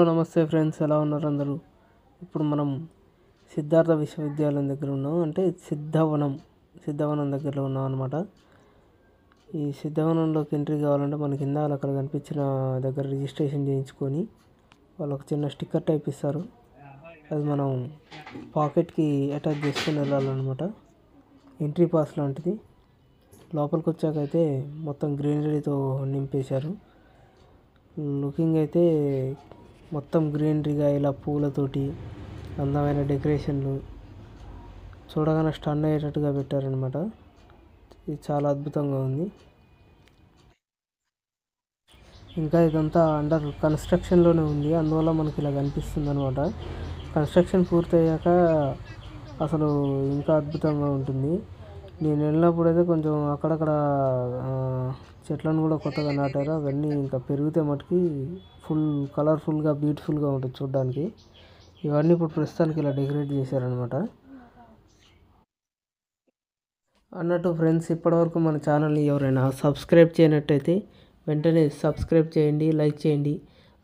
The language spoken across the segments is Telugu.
నమస్తే ఫ్రెండ్స్, ఎలా ఉన్నారు అందరూ? ఇప్పుడు మనం సిద్ధార్థ విశ్వవిద్యాలయం దగ్గర ఉన్నాం, అంటే సిద్ధవనం దగ్గరలో ఉన్నాం అనమాట. ఈ సిద్ధవనంలోకి ఎంట్రీ కావాలంటే మనకి కింద అక్కడ కనిపించిన దగ్గర రిజిస్ట్రేషన్ చేయించుకొని వాళ్ళు ఒక చిన్న స్టిక్కర్ టైప్ ఇస్తారు. అది మనం పాకెట్కి అటాచ్ చేసుకొని వెళ్ళాలన్నమాట. ఎంట్రీ పాస్ లాంటిది. లోపలికి వచ్చాకైతే మొత్తం గ్రీనరీతో నింపేశారు. లుకింగ్ అయితే మొత్తం గ్రీనరీగా ఇలా పూలతోటి అందమైన డెకరేషన్లు చూడగానే స్టన్ అయ్యేటట్టుగా పెట్టారనమాట. ఇది చాలా అద్భుతంగా ఉంది. ఇంకా ఇదంతా అండర్ కన్స్ట్రక్షన్లోనే ఉంది, అందువల్ల మనకి ఇలా కనిపిస్తుంది అనమాట. కన్స్ట్రక్షన్ పూర్తయ్యాక అసలు ఇంకా అద్భుతంగా ఉంటుంది. నేను వెళ్ళినప్పుడు అయితే కొంచెం అక్కడక్కడ చెట్లను కూడా కొత్తగా నాటారు. అవన్నీ ఇంకా పెరిగితే మటుకి ఫుల్ కలర్ఫుల్గా బ్యూటిఫుల్గా ఉంటుంది చూడడానికి. ఇవన్నీ ఇప్పుడు ప్రస్తుతానికి ఇలా డెకరేట్ చేశారనమాట. అన్నట్టు ఫ్రెండ్స్, ఇప్పటివరకు మన ఛానల్ని ఎవరైనా సబ్స్క్రైబ్ చేయనట్టయితే వెంటనే సబ్స్క్రైబ్ చేయండి, లైక్ చేయండి.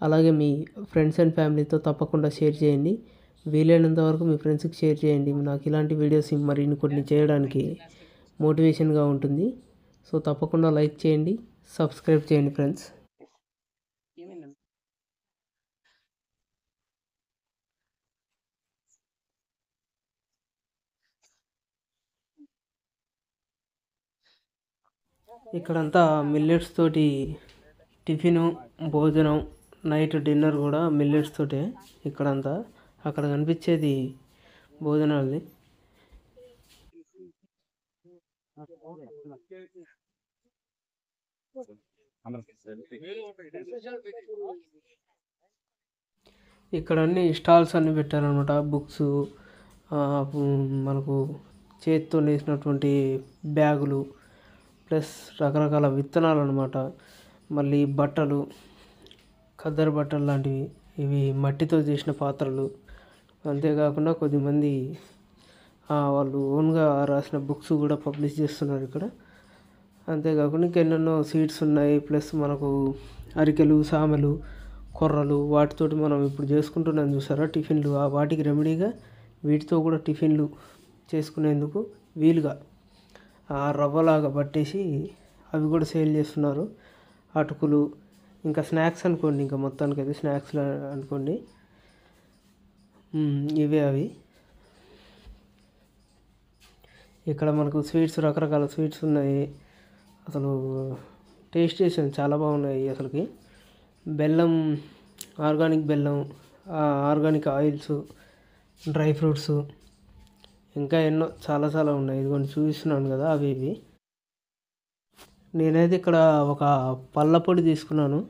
అలాగే మీ ఫ్రెండ్స్ అండ్ ఫ్యామిలీతో తప్పకుండా షేర్ చేయండి. వీలైనంత వరకు మీ ఫ్రెండ్స్కి షేర్ చేయండి. నాకు ఇలాంటి వీడియోస్ మరిన్ని కొన్ని చేయడానికి మోటివేషన్గా ఉంటుంది. సో తప్పకుండా లైక్ చేయండి, సబ్స్క్రైబ్ చేయండి ఫ్రెండ్స్. ఇక్కడంతా మిల్లెట్స్ తోటి టిఫిను, భోజనం, నైట్ డిన్నర్ కూడా మిల్లెట్స్ తోటే ఇక్కడంతా. అక్కడ కనిపించేది భోజనాలది. ఇక్కడ అన్ని స్టాల్స్ అన్నీ పెట్టారనమాట. బుక్స్, మనకు చేతితో నేసినటువంటి బ్యాగులు, ప్లస్ రకరకాల విత్తనాలు అనమాట. మళ్ళీ బట్టలు, ఖద్దరు బట్టలు లాంటివి, ఇవి మట్టితో చేసిన పాత్రలు. అంతేకాకుండా కొద్దిమంది వాళ్ళు ఓన్గా రాసిన బుక్స్ కూడా పబ్లిష్ చేస్తున్నారు ఇక్కడ. అంతేకాకుండా ఇంకెన్నెన్నో సీట్స్ ఉన్నాయి. ప్లస్ మనకు అరికెలు, సామెలు, కొర్రలు, వాటితోటి మనం ఇప్పుడు చేసుకుంటున్నాం చూసారా టిఫిన్లు, వాటికి రెమెడీగా వీటితో కూడా టిఫిన్లు చేసుకునేందుకు వీలుగా రవ్వలాగా పట్టేసి అవి కూడా సేల్ చేస్తున్నారు. అటుకులు, ఇంకా స్నాక్స్ అనుకోండి, ఇంకా మొత్తానికి అయితే స్నాక్స్ అనుకోండి, ఇవే అవి. ఇక్కడ మనకు స్వీట్స్, రకరకాల స్వీట్స్ ఉన్నాయి. అసలు టేస్ట్ చేసాను, చాలా బాగున్నాయి అసలుకి. బెల్లం, ఆర్గానిక్ బెల్లం, ఆర్గానిక్ ఆయిల్స్, డ్రై ఫ్రూట్స్, ఇంకా ఎన్నో చాలా చాలా ఉన్నాయి. ఇదిగోండి చూపిస్తున్నాను కదా, అవి ఇవి. నేనైతే ఇక్కడ ఒక పళ్ళ పొడి తీసుకున్నాను.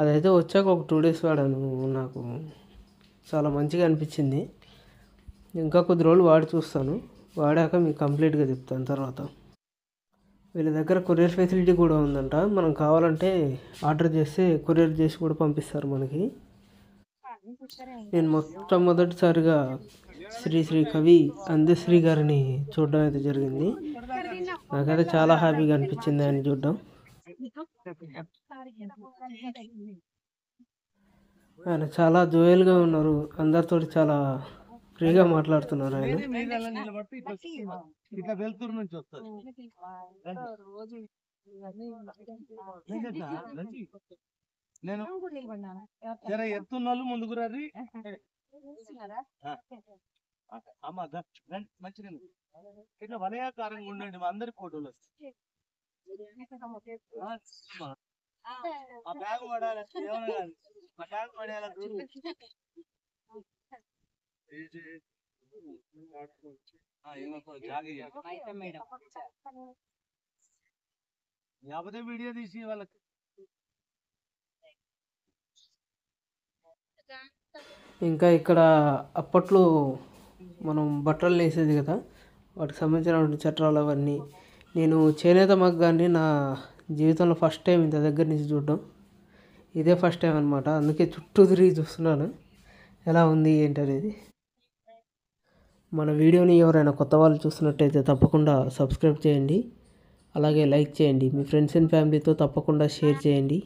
అదైతే వచ్చాక ఒక 2 days వాడాను. నాకు చాలా మంచిగా అనిపించింది. ఇంకా కొద్ది రోజులు వాడి చూస్తాను. వాడాక మీకు కంప్లీట్గా చెప్తాను తర్వాత. వీళ్ళ దగ్గర కొరియర్ ఫెసిలిటీ కూడా ఉందంట. మనం కావాలంటే ఆర్డర్ చేస్తే కొరియర్ చేసి కూడా పంపిస్తారు మనకి. నేను మొట్టమొదటిసారిగా శ్రీ కవి అందశ్రీ గారిని చూడడం అయితే జరిగింది. నాకైతే చాలా హ్యాపీగా అనిపించింది ఆయన చూడడం. ఆయన చాలా జోయల్గా ఉన్నారు, అందరితో చాలా ఫ్రీగా మాట్లాడుతున్నారు ఆయన. ఎత్తున్నోళ్ళు ముందుకు రండి. మంచిగా ఇట్లా వలయాకారంగా ఉండండి, అందరి ఫోటోలు వస్తాయి. ఆ బ్యాగ్ పడాలి, ఆ బ్యాగ్ పడేయాలి. 50 వీడియో తీసి వాళ్ళకి. ఇంకా ఇక్కడ అప్పట్లో మనం బట్టలు వేసేది కదా, వాటికి సంబంధించినటువంటి చట్రాలు అవన్నీ. నేను చేనేత మగ్గాన్ని నా జీవితంలో ఫస్ట్ టైం ఇంత దగ్గర నుంచి చూడడం ఇదే ఫస్ట్ టైం అనమాట. అందుకే చుట్టూ తిరిగి చూస్తున్నాను ఎలా ఉంది ఏంటి అనేది. మన వీడియోని ఎవరైనా కొత్త వాళ్ళు చూస్తున్నట్టయితే తప్పకుండా సబ్స్క్రైబ్ చేయండి, అలాగే లైక్ చేయండి. మీ ఫ్రెండ్స్ అండ్ ఫ్యామిలీతో తప్పకుండా షేర్ చేయండి.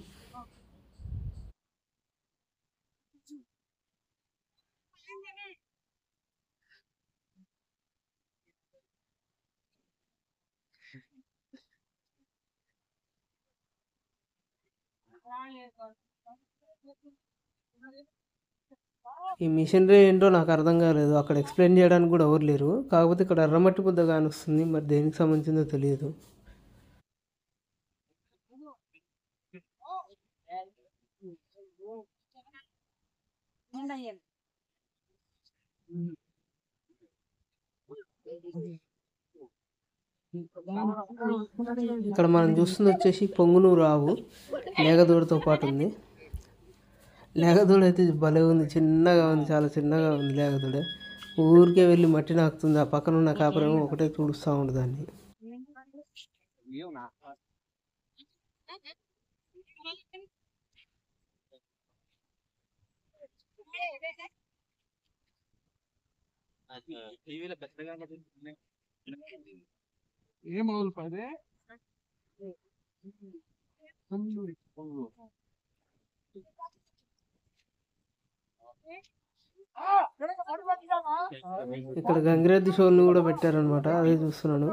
ఈ మిషనరీ ఏంటో నాకు అర్థం కాలేదు. అక్కడ ఎక్స్ప్లెయిన్ చేయడానికి కూడా ఎవరు లేరు. కాకపోతే ఇక్కడ ఎర్రమట్టి ముద్ద కానొస్తుంది. మరి దేనికి సంబంధించిందో తెలియదు. ఇక్కడ మనం చూస్తుంది వచ్చేసి పొంగునూరు ఆవు లేగదూడతో పాటు ఉంది. లేగదూడ అయితే భలే ఉంది, చిన్నగా ఉంది, చాలా చిన్నగా ఉంది లేగదూడ. ఊరికే వెళ్ళి మట్టి నాకుతుంది. ఆ పక్కన ఉన్న కాపరేమో ఒకటే తుడుస్తూ ఉంది దాన్ని. ఏ మొదలు పదే ఇక్కడ గంగిరెద్ది షోల్ని కూడా పెట్టారనమాట. అదే చూస్తున్నాను.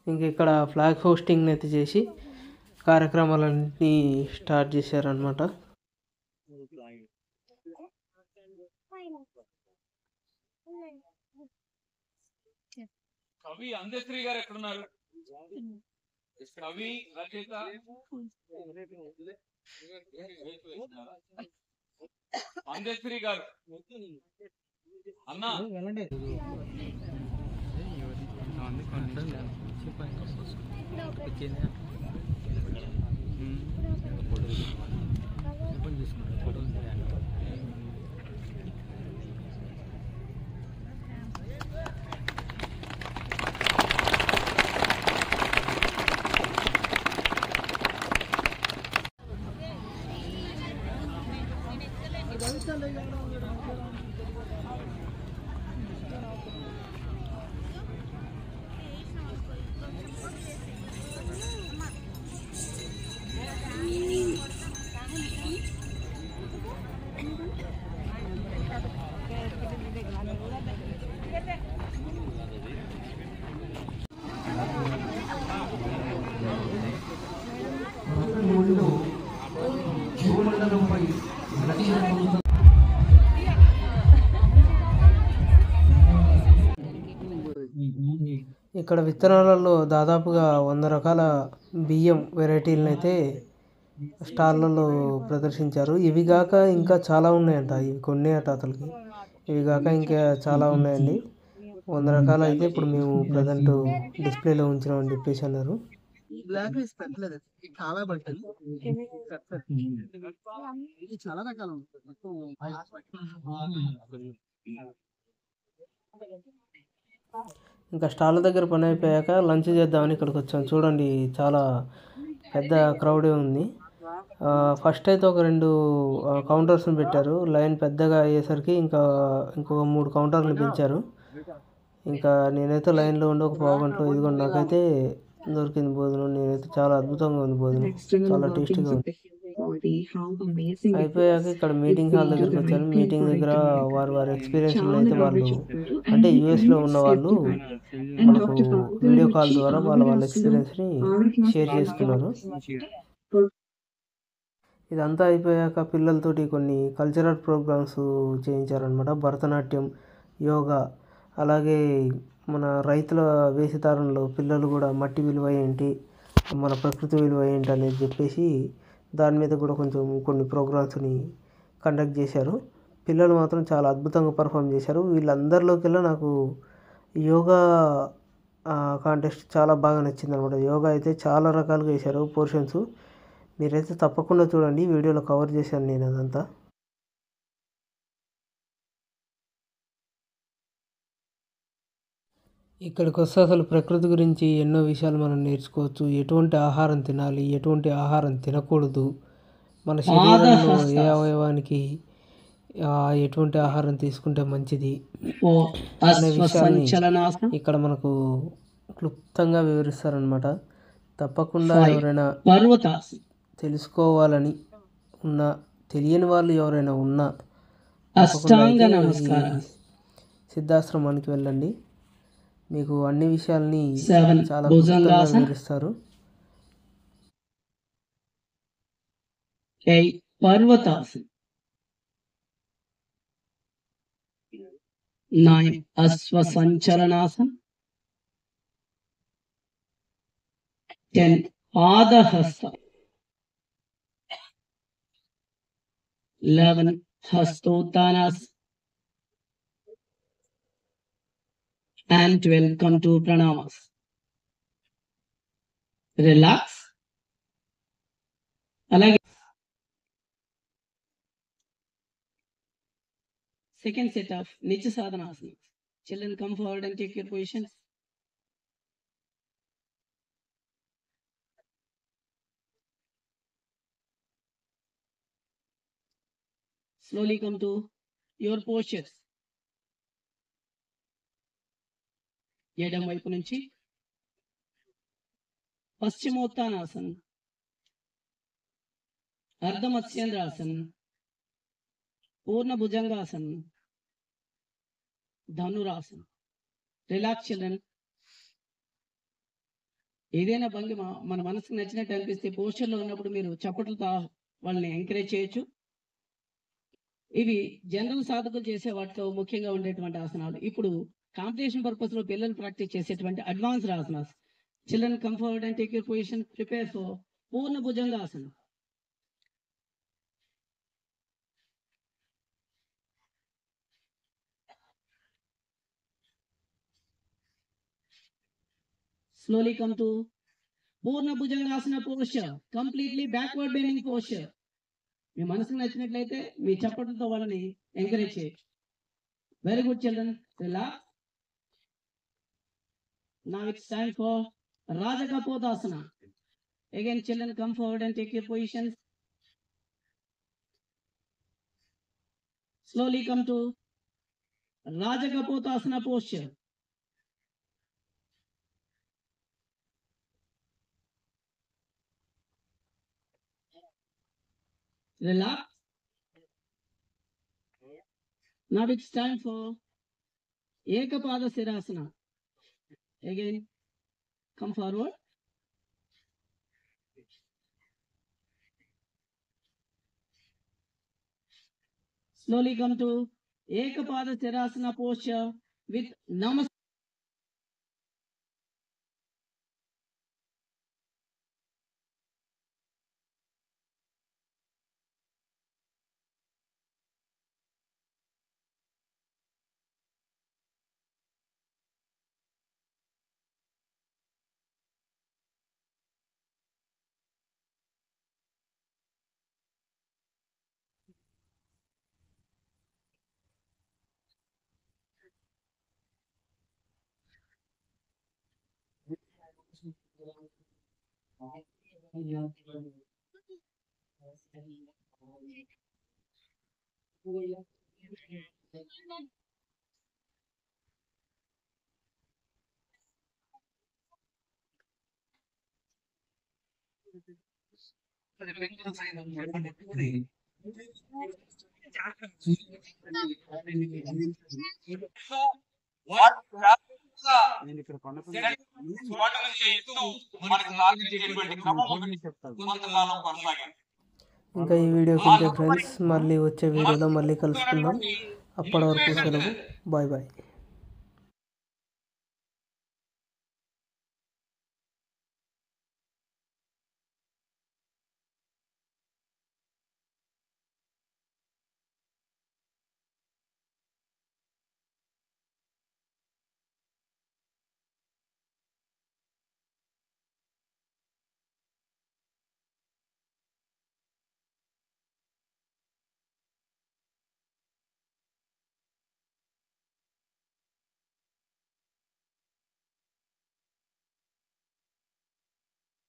ఇంక ఇక్కడ ఫ్లాగ్ హోస్టింగ్ అయితే చేసి కార్యక్రమాలన్నీ స్టార్ట్ చేశారనమాట. కవి అందశ్రీ గారు ఎక్కడున్నారు? కవి రచయిత అందశ్రీ గారు అన్నా ఇక్కడ విత్తనాలలో దాదాపుగా 100 రకాల బియ్యం వెరైటీలను అయితే స్టాళ్ళలో ప్రదర్శించారు. ఇవి కాక ఇంకా చాలా ఉన్నాయంట. ఇవి కొన్నే అట అతనికి. ఇవి కాక ఇంకా చాలా ఉన్నాయండి. 100 రకాలు అయితే ఇప్పుడు మేము ప్రజెంట్ డిస్ప్లేలో ఉంచినామని చెప్పేసి అన్నారు. చాలా రకాలు ఇంకా స్టాళ్ళ దగ్గర పని అయిపోయాక లంచ్ చేద్దామని ఇక్కడికి వచ్చాం. చూడండి, చాలా పెద్ద క్రౌడే ఉంది. ఫస్ట్ అయితే ఒక 2 కౌంటర్స్ని పెట్టారు. లైన్ పెద్దగా అయ్యేసరికి ఇంకొక 3 కౌంటర్లు పెంచారు. ఇంకా నేనైతే లైన్లో ఉండి ఒక పావుగంటలో ఇదిగోండి నాకైతే దొరికింది భోజనం. నేనైతే చాలా అద్భుతంగా ఉంది భోజనం, చాలా టేస్టీగా ఉంది. అయిపోయాక ఇక్కడ మీటింగ్ హాల్ దగ్గరికి వచ్చాను. మీటింగ్ దగ్గర వారి ఎక్స్పీరియన్స్ అయితే వాళ్ళు అంటే యూఎస్లో ఉన్న వాళ్ళు మనకు వీడియో కాల్ ద్వారా వాళ్ళ ఎక్స్పీరియన్స్ని షేర్ చేసుకున్నారు. ఇదంతా అయిపోయాక పిల్లలతోటి కొన్ని కల్చరల్ ప్రోగ్రామ్స్ చేయించారనమాట. భరతనాట్యం, యోగా, అలాగే మన రైతుల వేషధారణలో పిల్లలు కూడా మట్టి విలువ ఏంటి, మన ప్రకృతి విలువ ఏంటి అనేది చెప్పేసి దాని మీద కూడా కొన్ని ప్రోగ్రామ్స్ని కండక్ట్ చేశారు. పిల్లలు మాత్రం చాలా అద్భుతంగా పర్ఫామ్ చేశారు. వీళ్ళందరిలోకెల్లా నాకు యోగా కాంటెస్ట్ చాలా బాగా నచ్చింది అనమాట. యోగా అయితే చాలా రకాలుగా వేశారు పోర్షన్స్. మీరైతే తప్పకుండా చూడండి, వీడియోలో కవర్ చేశాను నేను అదంతా. ఇక్కడికి వస్తే అసలు ప్రకృతి గురించి ఎన్నో విషయాలు మనం నేర్చుకోవచ్చు. ఎటువంటి ఆహారం తినాలి, ఎటువంటి ఆహారం తినకూడదు, మన శరీరంలో ఏ అవయవానికి ఎటువంటి ఆహారం తీసుకుంటే మంచిది అనే విషయాన్ని ఇక్కడ మనకు క్లుప్తంగా వివరిస్తారనమాట. తప్పకుండా ఎవరైనా తెలుసుకోవాలని ఉన్నా, తెలియని వాళ్ళు ఎవరైనా ఉన్నా సిద్ధాశ్రమానికి వెళ్ళండి. మీకు అన్ని విషయాల్ని చాలా క్లుప్తంగా వివరిస్తారు. పర్వతాసన్, 9 అశ్వసంచలనాసన్, 10 పాదహస్త, 11 హస్తోత్తానాసన్ and 12 come to pranamas. Relax. Alage second set of Nitya Sadhanasana. Children, come forward and take your positions. Slowly come to your postures. ఎడమ వైపు నుంచి పశ్చిమోత్తానాసన్, అర్ధమత్స్యేంద్రాసన్, పూర్ణ భుజంగాసన్, ధనురాసన్. Relax children. ఏదైనా భంగిమ మన మనసుకు నచ్చినట్టు అనిపిస్తే పోస్టర్లో ఉన్నప్పుడు మీరు చప్పట్లతో వాళ్ళని ఎంకరేజ్ చేయొచ్చు. ఇవి జనరల్ సాధకులు చేసే వాటితో ముఖ్యంగా ఉండేటువంటి ఆసనాలు. ఇప్పుడు కాంపిటీషన్ పర్పస్ లో పిల్లలు ప్రాక్టీస్ చేసేటువంటి advanced asanas. Children, come forward and take your position. Prepare for Purna Bhujangasana. Slowly come to Purna Bhujangasana posture, completely backward bending posture. మీ మనసుకు నచ్చినట్లయితే మీ చప్పట్లతో వాళ్ళని ఎంకరేజ్ చేయొచ్చు. Very good children. Relax. Now it's time for Rajakapotasana. Again, children, come forward and take your positions. Slowly come to Rajakapotasana posture. Relax. Now it's time for Ekapada Sirasana. Again, come forward. Slowly come to Ekapada Sirasana posture with Namaste. ఇంకా ఈ వీడియోకి ఇంతే ఫ్రెండ్స్. మళ్ళీ వచ్చే వీడియోలో మళ్ళీ కలుసుకుందాం. అప్పటి వరకు సెలవు. Bye bye.